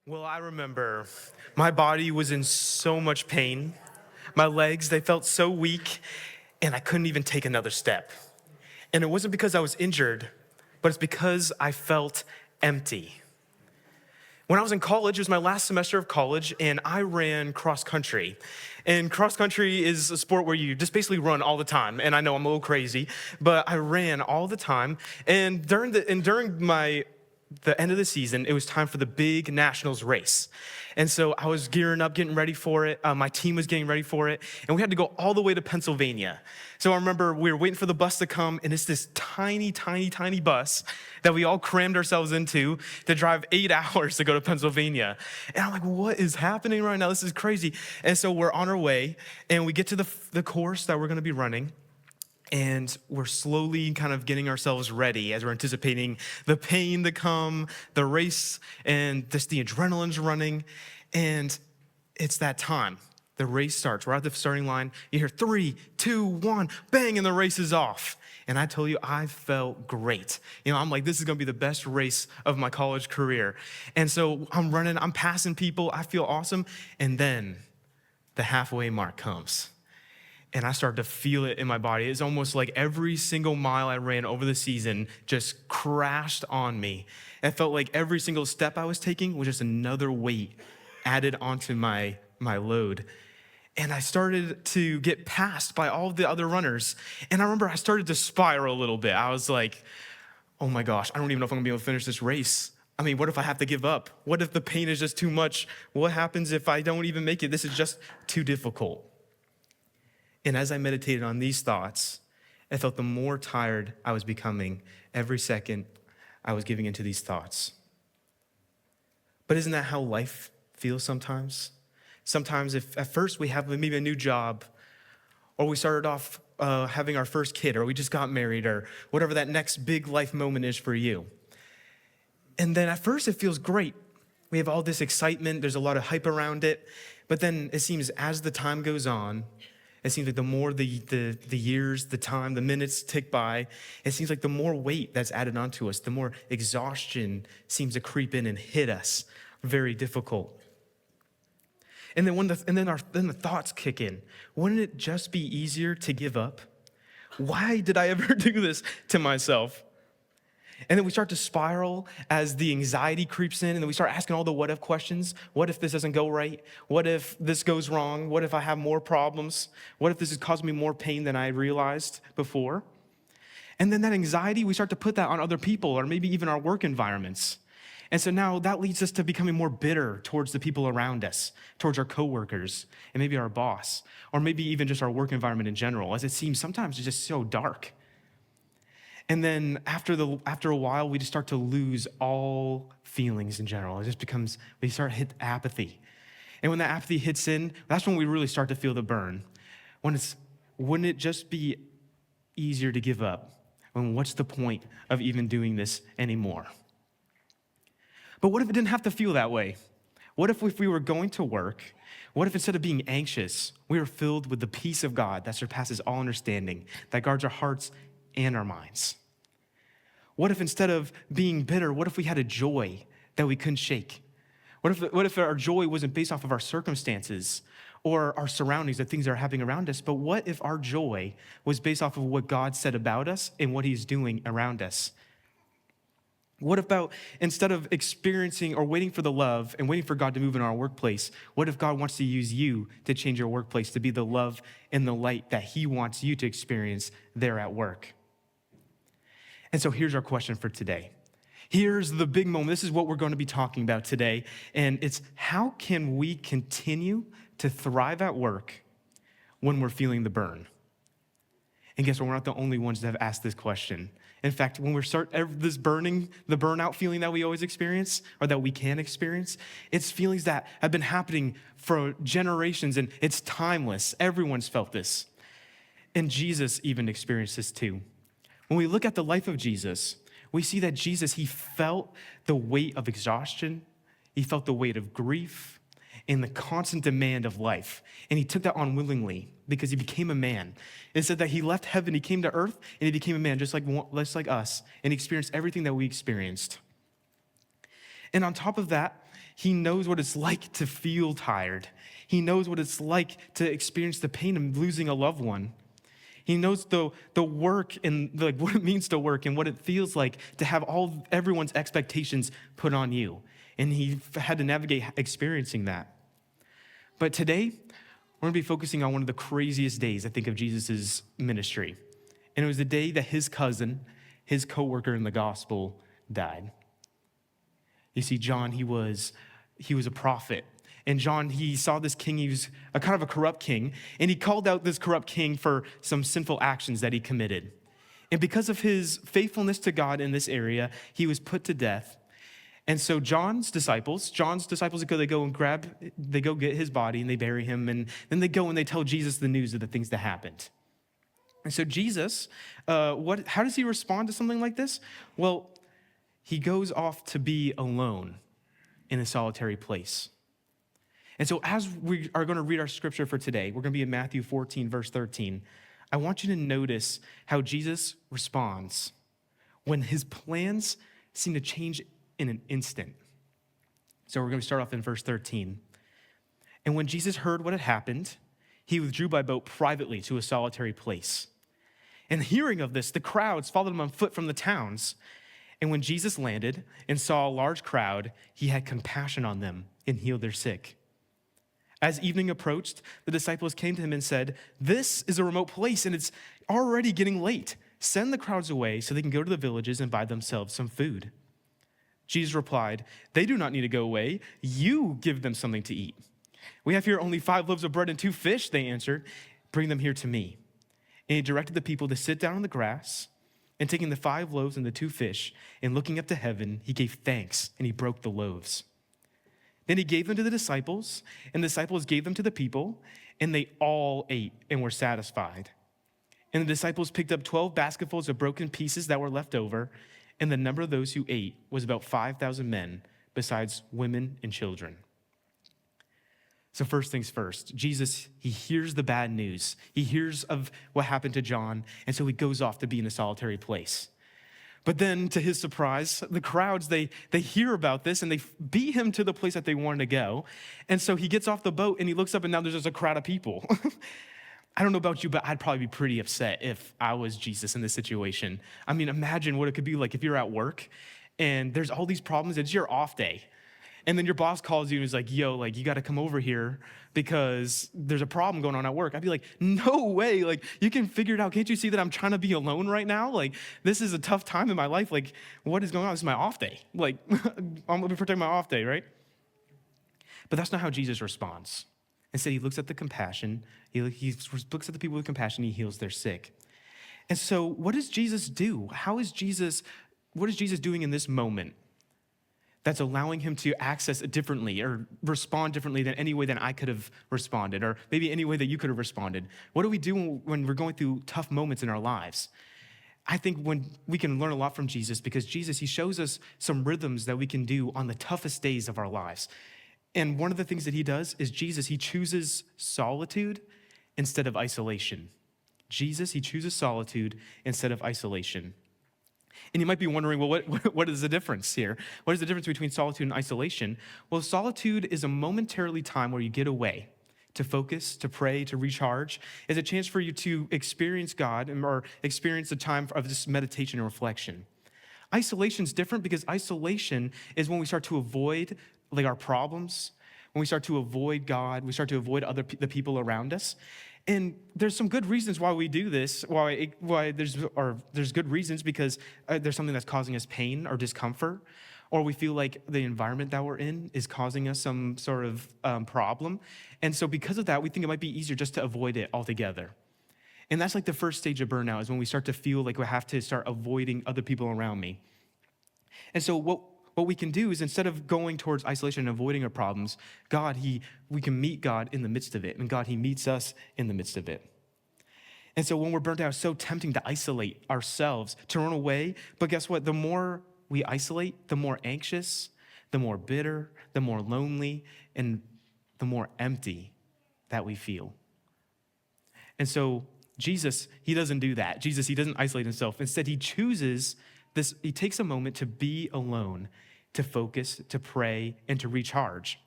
Well, I remember my body was in so much pain. My legs, they felt so weak, and I couldn't even take another step. And it wasn't because I was injured, but it's because I felt empty. When I was in college, it was my last semester of college, and I ran cross country. And cross country is a sport where you just basically run all the time. And I know I'm a little crazy, but I ran all the time. And during the end of the season, it was time for the big nationals race. And so I was gearing up, getting ready for it. My team was getting ready for it. And we had to go all the way to Pennsylvania. So I remember we were waiting for the bus to come, and it's this tiny, tiny, tiny bus that we all crammed ourselves into to drive 8 hours to go to Pennsylvania. And I'm like, what is happening right now? This is crazy. And so we're on our way, and we get to the course that we're going to be running. And we're slowly kind of getting ourselves ready as we're anticipating the pain to come, the race, and just the adrenaline's running. And it's that time. The race starts. We're at the starting line. You hear 3, 2, 1, bang, and the race is off. And I tell you, I felt great. I'm like, this is going to be the best race of my college career. And so I'm running, I'm passing people. I feel awesome. And then the halfway mark comes. And I started to feel it in my body. It's almost like every single mile I ran over the season just crashed on me. It felt like every single step I was taking was just another weight added onto my load. And I started to get passed by all of the other runners. And I remember I started to spiral a little bit. I was like, oh my gosh, I don't even know if I'm gonna be able to finish this race. I mean, what if I have to give up? What if the pain is just too much? What happens if I don't even make it? This is just too difficult. And as I meditated on these thoughts, I felt the more tired I was becoming every second I was giving into these thoughts. But isn't that how life feels sometimes? Sometimes if at first we have maybe a new job, or we started off having our first kid, or we just got married, or whatever that next big life moment is for you. And then at first it feels great. We have all this excitement, there's a lot of hype around it, but then it seems as the time goes on, it seems like the more the years, the time, the minutes tick by, it seems like the more weight that's added onto us, the more exhaustion seems to creep in and hit us. Very difficult. And then then the thoughts kick in. Wouldn't it just be easier to give up? Why did I ever do this to myself? And then we start to spiral as the anxiety creeps in, and then we start asking all the what if questions. What if this doesn't go right? What if this goes wrong? What if I have more problems? What if this is causing me more pain than I realized before? And then that anxiety, we start to put that on other people, or maybe even our work environments. And so now that leads us to becoming more bitter towards the people around us, towards our coworkers, and maybe our boss, or maybe even just our work environment in general, as it seems sometimes it's just so dark. And then after a while, we just start to lose all feelings in general. It just becomes, we start to hit apathy. And when that apathy hits in, that's when we really start to feel the burn. Wouldn't it just be easier to give up? What's the point of even doing this anymore? But what if it didn't have to feel that way? What if we were going to work, what if instead of being anxious, we were filled with the peace of God that surpasses all understanding, that guards our hearts and our minds? What if instead of being bitter, what if we had a joy that we couldn't shake? What if our joy wasn't based off of our circumstances or our surroundings, the things that are happening around us, but what if our joy was based off of what God said about us and what he's doing around us? What about instead of experiencing or waiting for the love and waiting for God to move in our workplace, what if God wants to use you to change your workplace, to be the love and the light that he wants you to experience there at work? And so here's our question for today. Here's the big moment. This is what we're going to be talking about today. And it's how can we continue to thrive at work when we're feeling the burn? And guess what? We're not the only ones that have asked this question. In fact, when we start the burnout feeling that we always experience, or that we can experience, it's feelings that have been happening for generations, and it's timeless. Everyone's felt this. And Jesus even experienced this too. When we look at the life of Jesus, we see that Jesus, he felt the weight of exhaustion, he felt the weight of grief, and the constant demand of life. And he took that on willingly because he became a man. It said that he left heaven, he came to earth, and he became a man just like us, and he experienced everything that we experienced. And on top of that, He knows what it's like to feel tired. He knows what it's like to experience the pain of losing a loved one. He knows the work and like what it means to work and what it feels like to have everyone's expectations put on you. And he had to navigate experiencing that. But today, we're going to be focusing on one of the craziest days, I think, of Jesus' ministry. And it was the day that his cousin, his co-worker in the gospel, died. You see, John, he was a prophet. And John, he saw this king, he was a kind of a corrupt king, and he called out this corrupt king for some sinful actions that he committed. And because of his faithfulness to God in this area, he was put to death. And so John's disciples, they go get his body and they bury him, and then they go and they tell Jesus the news of the things that happened. And so Jesus, how does he respond to something like this? Well, he goes off to be alone in a solitary place. And so as we are going to read our scripture for today, we're going to be in Matthew 14, verse 13. I want you to notice how Jesus responds when his plans seem to change in an instant. So we're going to start off in verse 13. And when Jesus heard what had happened, he withdrew by boat privately to a solitary place. And hearing of this, the crowds followed him on foot from the towns. And when Jesus landed and saw a large crowd, he had compassion on them and healed their sick. As evening approached, the disciples came to him and said, "This is a remote place, and it's already getting late. Send the crowds away so they can go to the villages and buy themselves some food." Jesus replied, "They do not need to go away. You give them something to eat." "We have here only 5 loaves of bread and 2 fish," they answered. "Bring them here to me." And he directed the people to sit down on the grass. And taking the 5 loaves and the 2 fish, and looking up to heaven, he gave thanks, and he broke the loaves. Then he gave them to the disciples, and the disciples gave them to the people, and they all ate and were satisfied. And the disciples picked up 12 basketfuls of broken pieces that were left over, and the number of those who ate was about 5,000 men, besides women and children. So first things first, Jesus, he hears the bad news. He hears of what happened to John, and so he goes off to be in a solitary place. But then, to his surprise, the crowds, they hear about this, and they beat him to the place that they wanted to go. And so he gets off the boat, and he looks up, and now there's just a crowd of people. I don't know about you, but I'd probably be pretty upset if I was Jesus in this situation. I mean, imagine what it could be like if you're at work, and there's all these problems. It's your off day. And then your boss calls you and is like, "Yo, like, you got to come over here because there's a problem going on at work." I'd be like, "No way. Like, you can figure it out. Can't you see that I'm trying to be alone right now? Like, this is a tough time in my life. Like, what is going on? This is my off day. Like, I'm going to protect my off day, right?" But that's not how Jesus responds. Instead, he looks at the compassion. He looks at the people with compassion. He heals their sick. And so what does Jesus do? What is Jesus doing in this moment that's allowing him to access it differently or respond differently than any way that I could have responded, or maybe any way that you could have responded? What do we do when we're going through tough moments in our lives? I think when we can learn a lot from Jesus, because Jesus, he shows us some rhythms that we can do on the toughest days of our lives. And one of the things that he does is he chooses solitude instead of isolation. Jesus, he chooses solitude instead of isolation. And you might be wondering, well, what is the difference here? What is the difference between solitude and isolation? Well, solitude is a momentarily time where you get away to focus, to pray, to recharge. It's a chance for you to experience God or experience the time of this meditation and reflection. Isolation is different because isolation is when we start to avoid like our problems, when we start to avoid God, we start to avoid the people around us. And there's some good reasons why we do this, why there's good reasons because there's something that's causing us pain or discomfort, or we feel like the environment that we're in is causing us some sort of problem. And so because of that, we think it might be easier just to avoid it altogether. And that's like the first stage of burnout, is when we start to feel like we have to start avoiding other people around me. And so what we can do is, instead of going towards isolation and avoiding our problems, we can meet God in the midst of it, and God, he meets us in the midst of it. And so when we're burnt out, it's so tempting to isolate ourselves, to run away. But guess what? The more we isolate, the more anxious, the more bitter, the more lonely, and the more empty that we feel. And so Jesus, he doesn't do that. Jesus, he doesn't isolate himself. Instead, he chooses this. He takes a moment to be alone, to focus, to pray, and to recharge.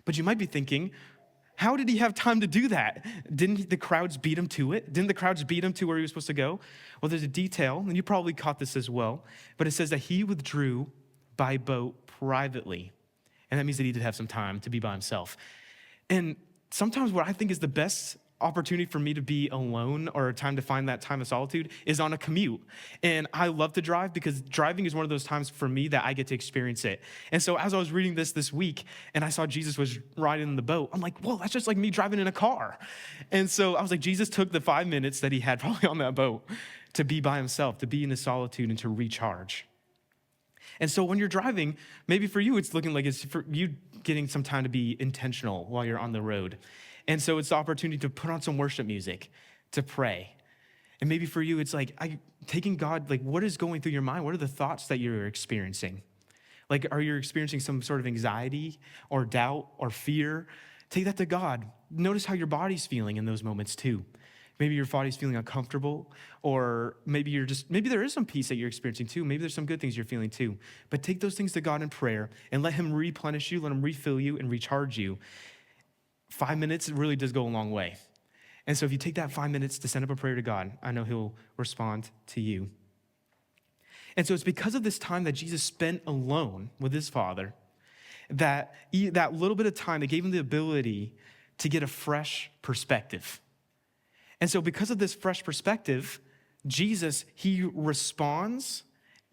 But you might be thinking, how did he have time to do that? Didn't the crowds beat him to it? Didn't the crowds beat him to where he was supposed to go? Well, there's a detail, and you probably caught this as well, but it says that he withdrew by boat privately. And that means that he did have some time to be by himself. And sometimes what I think is the best opportunity for me to be alone or time to find that time of solitude is on a commute. And I love to drive because driving is one of those times for me that I get to experience it. And so as I was reading this week and I saw Jesus was riding in the boat, I'm like, whoa, that's just like me driving in a car. And so I was like, Jesus took the 5 minutes that he had probably on that boat to be by himself, to be in his solitude and to recharge. And so when you're driving, maybe for you, it's looking like it's for you getting some time to be intentional while you're on the road. And so it's the opportunity to put on some worship music, to pray. And maybe for you, it's like taking God, like what is going through your mind? What are the thoughts that you're experiencing? Like, are you experiencing some sort of anxiety or doubt or fear? Take that to God. Notice how your body's feeling in those moments too. Maybe your body's feeling uncomfortable, or maybe there is some peace that you're experiencing too. Maybe there's some good things you're feeling too. But take those things to God in prayer and let him replenish you, let him refill you and recharge you. 5 minutes really does go a long way. And so if you take that 5 minutes to send up a prayer to God, I know he'll respond to you. And so it's because of this time that Jesus spent alone with his Father, that little bit of time that gave him the ability to get a fresh perspective. And so because of this fresh perspective, Jesus, he responds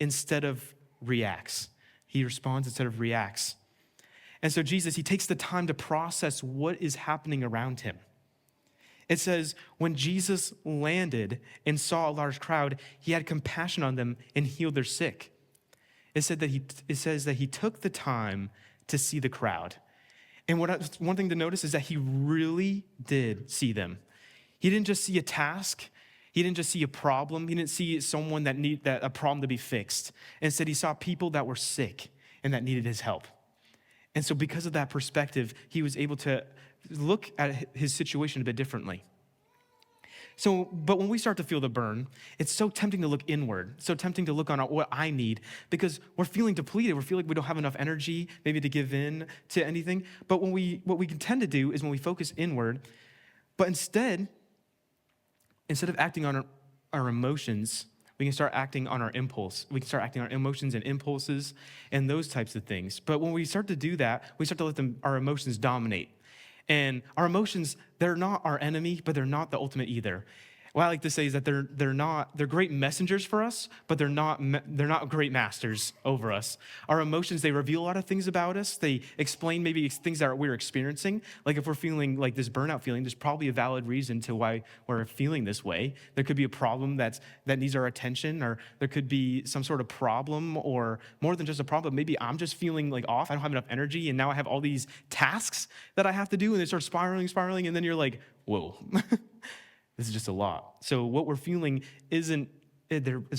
instead of reacts. He responds instead of reacts. And so Jesus, he takes the time to process what is happening around him. It says, when Jesus landed and saw a large crowd, he had compassion on them and healed their sick. It says that he took the time to see the crowd. And one thing to notice is that he really did see them. He didn't just see a task. He didn't just see a problem. He didn't see someone that a problem to be fixed. Instead, he saw people that were sick and that needed his help. And so because of that perspective, he was able to look at his situation a bit differently. But when we start to feel the burn, it's so tempting to look inward, so tempting to look on what I need, because we're feeling depleted. We feel like we don't have enough energy maybe to give in to anything. But what we can tend to do is when we focus inward, but instead of acting on our emotions, we can start acting on our impulse. We can start acting on our emotions and impulses and those types of things. But when we start to do that, we start to let our emotions dominate. And our emotions, they're not our enemy, but they're not the ultimate either. What I like to say is that they're great messengers for us, but they're not great masters over us. Our emotions, they reveal a lot of things about us. They explain maybe things that we're experiencing. Like if we're feeling like this burnout feeling, there's probably a valid reason to why we're feeling this way. There could be a problem that needs our attention, or there could be some sort of problem, or more than just a problem. Maybe I'm just feeling like off. I don't have enough energy, and now I have all these tasks that I have to do, and they start spiraling, and then you're like, whoa. This is just a lot. So what we're feeling it's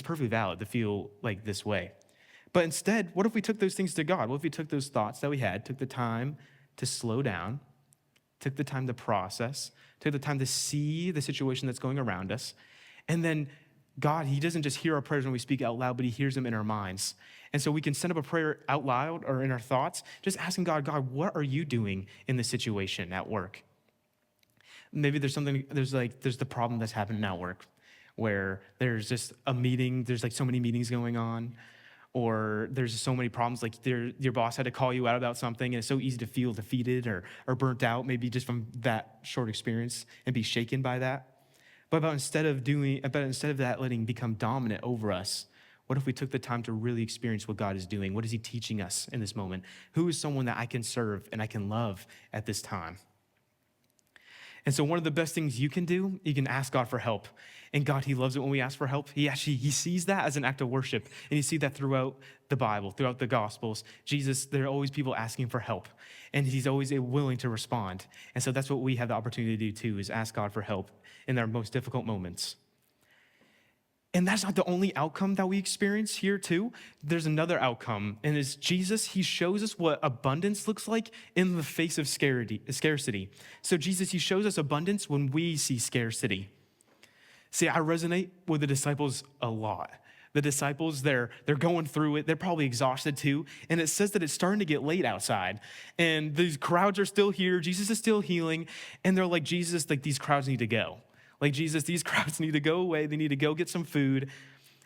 perfectly valid to feel like this way. But instead, what if we took those things to God? What if we took those thoughts that we had, took the time to slow down, took the time to process, took the time to see the situation that's going around us, and then God, he doesn't just hear our prayers when we speak out loud, but he hears them in our minds. And so we can send up a prayer out loud or in our thoughts, just asking God, what are you doing in this situation at work? Maybe there's the problem that's happening at work where there's just a meeting, there's like so many meetings going on, or there's so many problems, like your boss had to call you out about something, and it's so easy to feel defeated or burnt out, maybe just from that short experience and be shaken by that. But instead of that letting become dominant over us, what if we took the time to really experience what God is doing? What is he teaching us in this moment? Who is someone that I can serve and I can love at this time? And so one of the best things you can do, you can ask God for help. And God, he loves it when we ask for help. He sees that as an act of worship. And you see that throughout the Bible, throughout the Gospels. Jesus, there are always people asking for help. And he's always willing to respond. And so that's what we have the opportunity to do too, is ask God for help in our most difficult moments. And that's not the only outcome that we experience here too. There's another outcome, and it's Jesus. He shows us what abundance looks like in the face of scarcity. So Jesus, he shows us abundance when we see scarcity. See, I resonate with the disciples a lot. the disciples, they're going through it. They're probably exhausted too. And it says that it's starting to get late outside. And these crowds are still here. Jesus is still healing. And they're like, Jesus, like these crowds need to go. Like, Jesus, these crowds need to go away. They need to go get some food.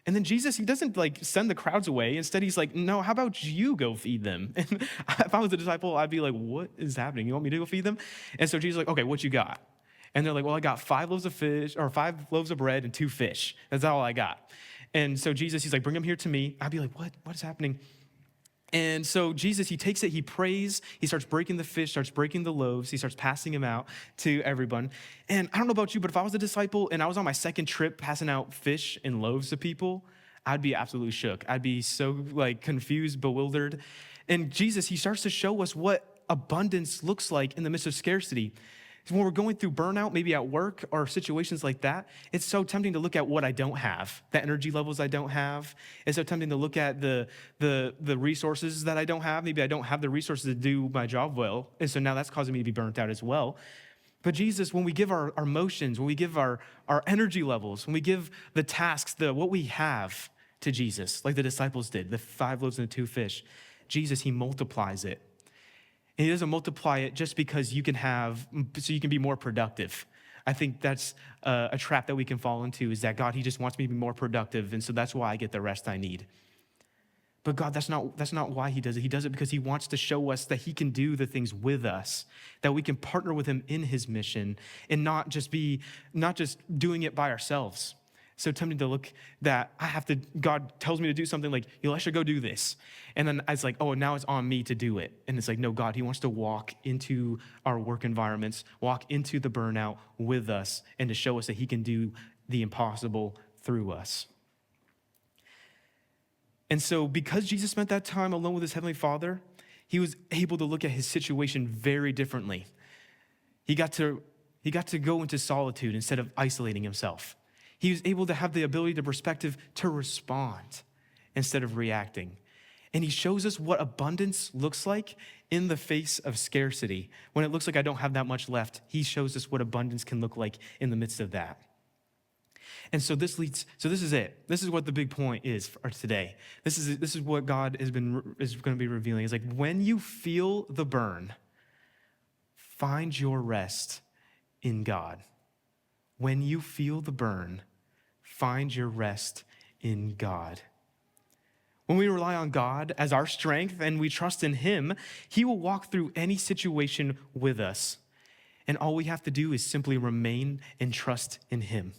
And then Jesus, he doesn't like send the crowds away. Instead, he's like, no, how about you go feed them? And if I was a disciple, I'd be like, what is happening? You want me to go feed them? And so Jesus is like, okay, what you got? And they're like, well, I got 5 loaves of bread and 2 fish. That's all I got. And so Jesus, he's like, bring them here to me. I'd be like, what is happening? And so Jesus, he takes it, he prays, he starts breaking the fish, starts breaking the loaves, he starts passing them out to everyone. And I don't know about you, but if I was a disciple and I was on my second trip passing out fish and loaves to people, I'd be absolutely shook. I'd be so like confused, bewildered. And Jesus, he starts to show us what abundance looks like in the midst of scarcity. When we're going through burnout, maybe at work or situations like that, it's so tempting to look at what I don't have, the energy levels I don't have. It's so tempting to look at the resources that I don't have. Maybe I don't have the resources to do my job well, and so now that's causing me to be burnt out as well. But Jesus, when we give our emotions, when we give our energy levels, when we give the tasks, what we have to Jesus, like the disciples did, the 5 loaves and the 2 fish, Jesus, he multiplies it. And he doesn't multiply it just because you can be more productive. I think that's a trap that we can fall into, is that God, he just wants me to be more productive, and so that's why I get the rest I need. But God, that's not why he does it. He does it because he wants to show us that he can do the things with us, that we can partner with him in his mission and not just doing it by ourselves. So tempting to look that God tells me to do something like, I should go do this. And then it's like, oh, now it's on me to do it. And it's like, no, God, he wants to walk into our work environments, walk into the burnout with us, and to show us that he can do the impossible through us. And so because Jesus spent that time alone with his heavenly Father, he was able to look at his situation very differently. He got to go into solitude instead of isolating himself. He was able to have the ability, the perspective to respond instead of reacting. And he shows us what abundance looks like in the face of scarcity. When it looks like I don't have that much left, he shows us what abundance can look like in the midst of that. And so this is it. This is what the big point is for today. This is what God is going to be revealing. It's like, when you feel the burn, find your rest in God. When you feel the burn, find your rest in God. When we rely on God as our strength and we trust in him, he will walk through any situation with us. And all we have to do is simply remain and trust in him.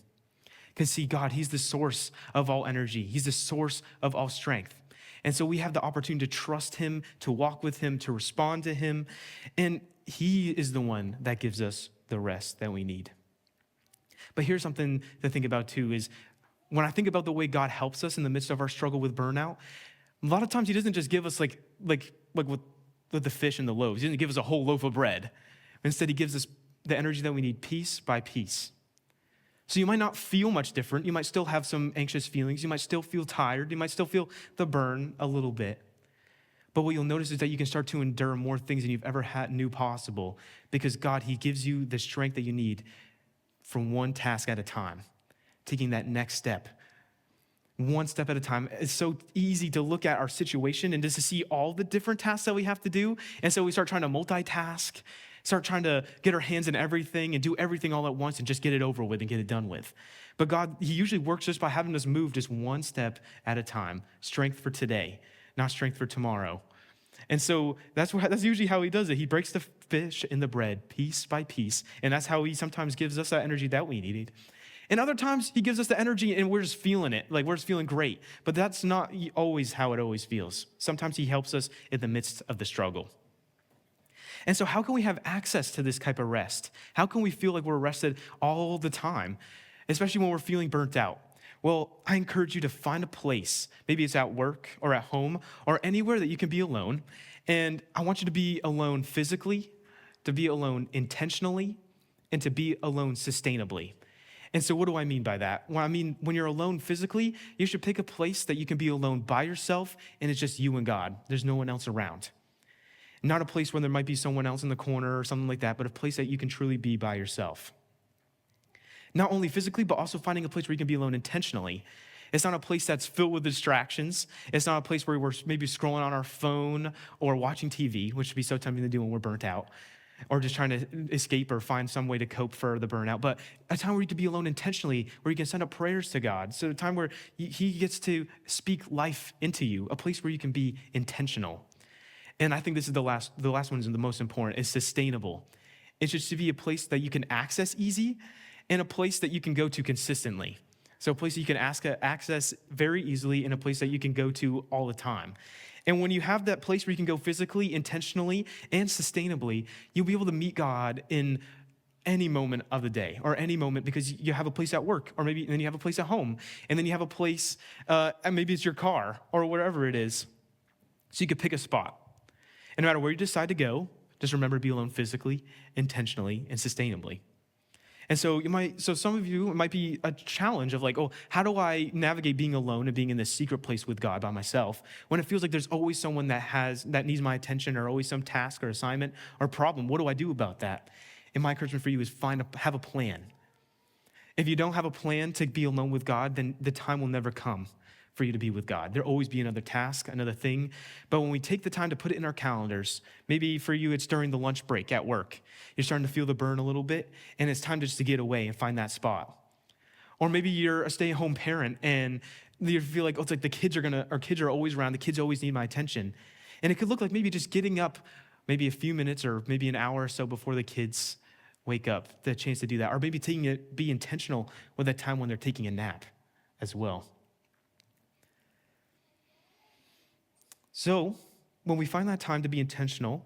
Because see, God, he's the source of all energy. He's the source of all strength. And so we have the opportunity to trust him, to walk with him, to respond to him. And he is the one that gives us the rest that we need. But here's something to think about too, is when I think about the way God helps us in the midst of our struggle with burnout, a lot of times he doesn't just give us like with the fish and the loaves. He doesn't give us a whole loaf of bread. Instead, he gives us the energy that we need piece by piece. So you might not feel much different. You might still have some anxious feelings. You might still feel tired. You might still feel the burn a little bit. But what you'll notice is that you can start to endure more things than you've ever knew possible, because God, he gives you the strength that you need from one task at a time, taking that next step, one step at a time. It's so easy to look at our situation and just to see all the different tasks that we have to do. And so we start trying to multitask, start trying to get our hands in everything and do everything all at once and just get it over with and get it done with. But God, he usually works just by having us move just one step at a time. Strength for today, not strength for tomorrow. And so that's usually how he does it. He breaks the fish and the bread piece by piece. And that's how he sometimes gives us that energy that we need. And other times he gives us the energy and we're just feeling it. Like, we're just feeling great. But that's not always how it always feels. Sometimes he helps us in the midst of the struggle. And so how can we have access to this type of rest? How can we feel like we're rested all the time, especially when we're feeling burnt out? Well, I encourage you to find a place. Maybe it's at work or at home or anywhere that you can be alone. And I want you to be alone physically, to be alone intentionally, and to be alone sustainably. And so what do I mean by that? Well, I mean, when you're alone physically, you should pick a place that you can be alone by yourself, and it's just you and God. There's no one else around. Not a place where there might be someone else in the corner or something like that, but a place that you can truly be by yourself. Not only physically, but also finding a place where you can be alone intentionally. It's not a place that's filled with distractions. It's not a place where we're maybe scrolling on our phone or watching TV, which would be so tempting to do when we're burnt out, or just trying to escape or find some way to cope for the burnout. But a time where you can be alone intentionally, where you can send up prayers to God. So a time where he gets to speak life into you, a place where you can be intentional. And I think this is the last one is the most important, is sustainable. It's just to be a place that you can access easy and a place that you can go to consistently. So a place that you can access very easily and a place that you can go to all the time. And when you have that place where you can go physically, intentionally, and sustainably, you'll be able to meet God in any moment of the day or any moment, because you have a place at work, or maybe then you have a place at home, and then you have a place, and maybe it's your car or whatever it is. So you could pick a spot. And no matter where you decide to go, just remember to be alone physically, intentionally, and sustainably. And so some of you, it might be a challenge of like, oh, how do I navigate being alone and being in this secret place with God by myself when it feels like there's always someone that needs my attention, or always some task or assignment or problem? What do I do about that? And my encouragement for you is have a plan. If you don't have a plan to be alone with God, then the time will never come for you to be with God. There'll always be another task, another thing. But when we take the time to put it in our calendars, maybe for you it's during the lunch break at work. You're starting to feel the burn a little bit, and it's time just to get away and find that spot. Or maybe you're a stay-at-home parent and you feel like, oh, it's like kids are always around, the kids always need my attention. And it could look like maybe just getting up maybe a few minutes or maybe an hour or so before the kids wake up, the chance to do that. Or maybe be intentional with that time when they're taking a nap as well. So when we find that time to be intentional,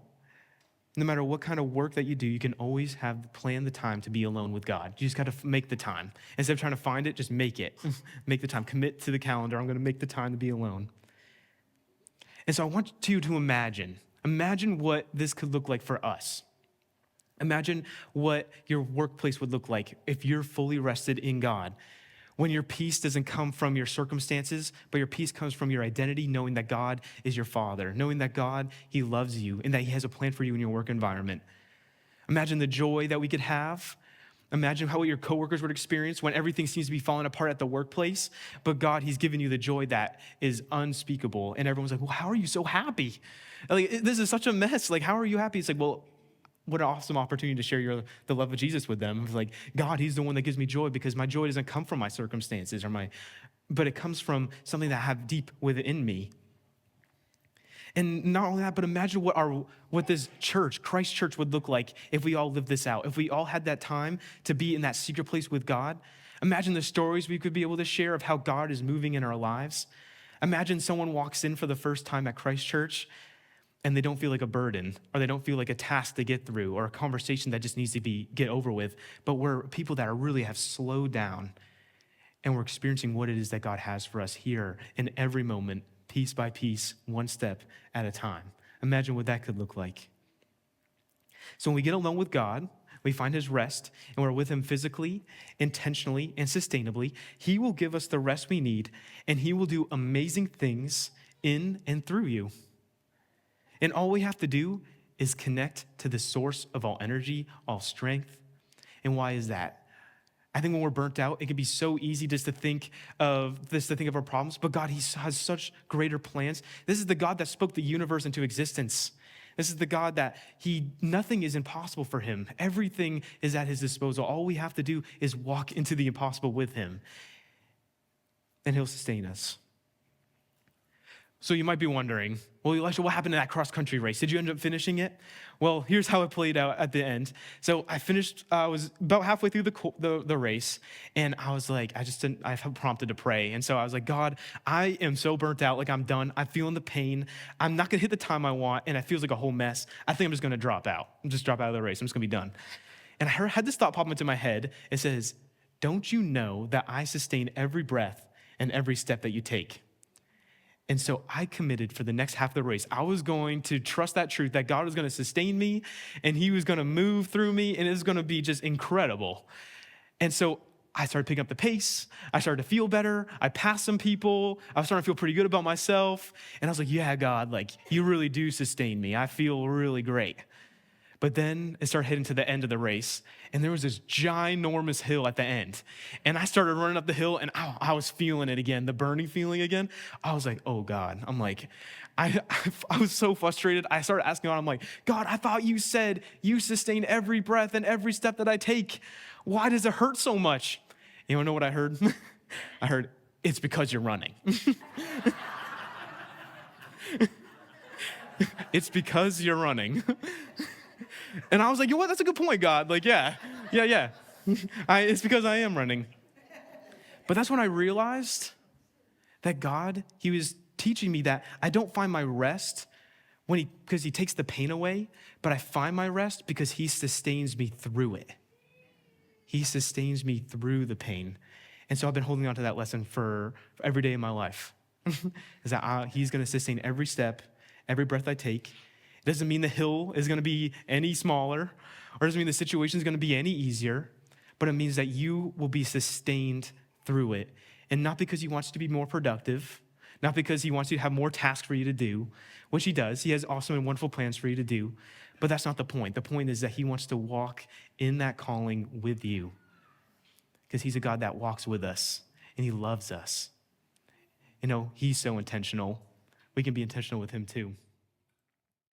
no matter what kind of work that you do, you can always plan the time to be alone with God. You just got to make the time. Instead of trying to find it, just make it. Make the time. Commit to the calendar. I'm going to make the time to be alone. And so I want you to imagine what this could look like for us. Imagine what your workplace would look like if you're fully rested in God. When your peace doesn't come from your circumstances, but your peace comes from your identity, knowing that God is your Father, knowing that God, He loves you, and that He has a plan for you in your work environment. Imagine the joy that we could have. Imagine how your coworkers would experience when everything seems to be falling apart at the workplace, but God, He's given you the joy that is unspeakable. And everyone's like, well, how are you so happy? Like, this is such a mess. Like, how are you happy? It's like, well, what an awesome opportunity to share the love of Jesus with them. It's like, God, He's the one that gives me joy, because my joy doesn't come from my circumstances but it comes from something that I have deep within me. And not only that, but imagine what this church, Christ Church, would look like if we all lived this out. If we all had that time to be in that secret place with God. Imagine the stories we could be able to share of how God is moving in our lives. Imagine someone walks in for the first time at Christ Church and they don't feel like a burden, or they don't feel like a task to get through, or a conversation that just needs to get over with, but we're people that really have slowed down, and we're experiencing what it is that God has for us here in every moment, piece by piece, one step at a time. Imagine what that could look like. So when we get alone with God, we find His rest, and we're with Him physically, intentionally, and sustainably. He will give us the rest we need, and He will do amazing things in and through you. And all we have to do is connect to the source of all energy, all strength. And why is that? I think when we're burnt out, it can be so easy just to think of our problems, but God, He has such greater plans. This is the God that spoke the universe into existence. This is the God that nothing is impossible for Him. Everything is at His disposal. All we have to do is walk into the impossible with Him, and He'll sustain us. So you might be wondering, well, Elisha, what happened to that cross-country race? Did you end up finishing it? Well, here's how it played out at the end. So I was about halfway through the race, and I was like, I felt prompted to pray. And so I was like, God, I am so burnt out, like I'm done. I'm feeling the pain. I'm not gonna hit the time I want, and it feels like a whole mess. I think I'm just gonna drop out. Drop out of the race. I'm just gonna be done. And I had this thought pop into my head. It says, don't you know that I sustain every breath and every step that you take? And so I committed for the next half of the race. I was going to trust that truth that God was going to sustain me and He was going to move through me, and it was going to be just incredible. And so I started picking up the pace. I started to feel better. I passed some people. I was starting to feel pretty good about myself. And I was like, yeah, God, like you really do sustain me. I feel really great. But then it started heading to the end of the race, and there was this ginormous hill at the end. And I started running up the hill, and I was feeling it again, the burning feeling again. I was like, oh God. I'm like, I was so frustrated. I started asking God, I'm like, God, I thought you said you sustain every breath and every step that I take. Why does it hurt so much? You wanna know what I heard? I heard, it's because you're running. It's because you're running. And I was like, you know what? That's a good point, God. Like, yeah. It's because I am running. But that's when I realized that God, he was teaching me that I don't find my rest because he takes the pain away, but I find my rest because he sustains me through it. He sustains me through the pain. And so I've been holding on to that lesson for every day in my life. Is that he's going to sustain every step, every breath I take. It doesn't mean the hill is going to be any smaller, or doesn't mean the situation is going to be any easier, but it means that you will be sustained through it. And not because he wants you to be more productive, not because he wants you to have more tasks for you to do, which he does. He has awesome and wonderful plans for you to do, but that's not the point. The point is that he wants to walk in that calling with you because he's a God that walks with us and he loves us. You know, he's so intentional. We can be intentional with him too.